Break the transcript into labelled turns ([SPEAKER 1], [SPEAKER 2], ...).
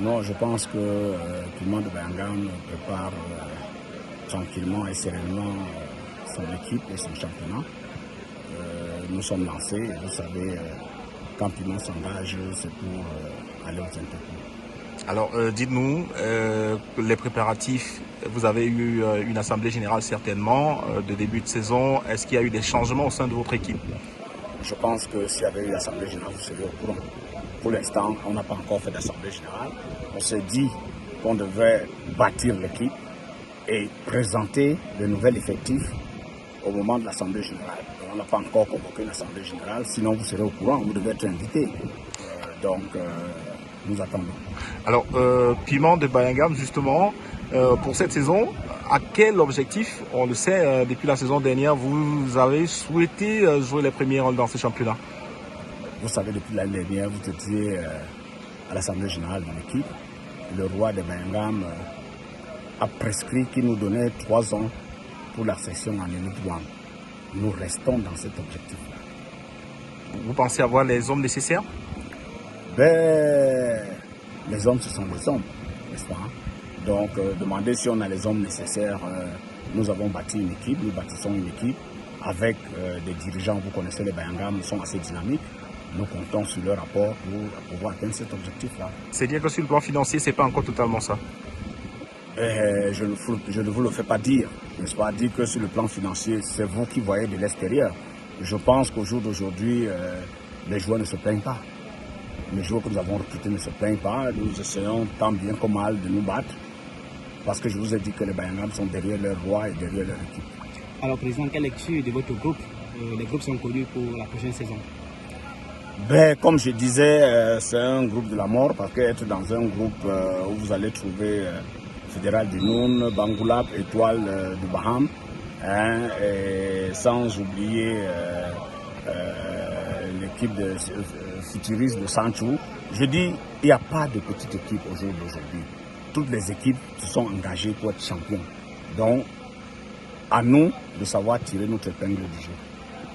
[SPEAKER 1] Non, je pense que Piment de Bayangam prépare tranquillement et sereinement son équipe et son championnat. Nous sommes lancés, vous savez, quand Piment s'engage, c'est pour aller aux Interclubs.
[SPEAKER 2] Alors, dites-nous, les préparatifs, vous avez eu une assemblée générale certainement de début de saison. Est-ce qu'il y a eu des changements au sein de votre équipe?
[SPEAKER 1] Je pense que s'il y avait eu l'assemblée générale, vous seriez au courant. Pour l'instant, on n'a pas encore fait d'assemblée générale. On s'est dit qu'on devait bâtir l'équipe et présenter le nouvel effectif au moment de l'assemblée générale. On n'a pas encore convoqué l'assemblée générale, sinon vous serez au courant, vous devez être invité. Nous attendons.
[SPEAKER 2] Alors, Piment de Bayangam, justement, pour cette saison, à quel objectif, on le sait, depuis la saison dernière, vous avez souhaité jouer les premiers rôles dans ce championnat?
[SPEAKER 1] Vous savez, depuis l'année dernière, vous étiez à l'Assemblée générale de l'équipe. Le roi de Bayangam a prescrit qu'il nous donnait 3 ans pour la session en Elite One. Nous restons dans cet objectif-là.
[SPEAKER 2] Vous pensez avoir les hommes nécessaires?
[SPEAKER 1] Les hommes, ce sont les hommes, n'est-ce pas? Donc, demander si on a les hommes nécessaires. Nous avons bâti une équipe, nous bâtissons une équipe avec des dirigeants, vous connaissez les Bayangam, ils sont assez dynamiques. Nous comptons sur leur rapport pour pouvoir atteindre cet objectif-là.
[SPEAKER 2] C'est dire que sur le plan financier, c'est pas encore totalement ça.
[SPEAKER 1] Je ne vous le fais pas dire, n'est-ce pas? Dire que sur le plan financier, c'est vous qui voyez de l'extérieur. Je pense qu'au jour d'aujourd'hui, les joueurs ne se plaignent pas. Les joueurs que nous avons recrutés ne se plaignent pas. Nous essayons tant bien que mal de nous battre. Parce que je vous ai dit que les Bayangam sont derrière leur roi et derrière leur équipe.
[SPEAKER 3] Alors, Président, quelle lecture de votre groupe? Les groupes sont connus pour la prochaine saison.
[SPEAKER 1] Comme je disais, c'est un groupe de la mort parce qu'être dans un groupe où vous allez trouver Fédéral du Noun, Bangoulap, Étoile du Baham, et sans oublier l'équipe de futuriste de Sanchou. Je dis, il n'y a pas de petite équipe au jour d'aujourd'hui. Toutes les équipes se sont engagées pour être champions. Donc, à nous de savoir tirer notre épingle du jeu.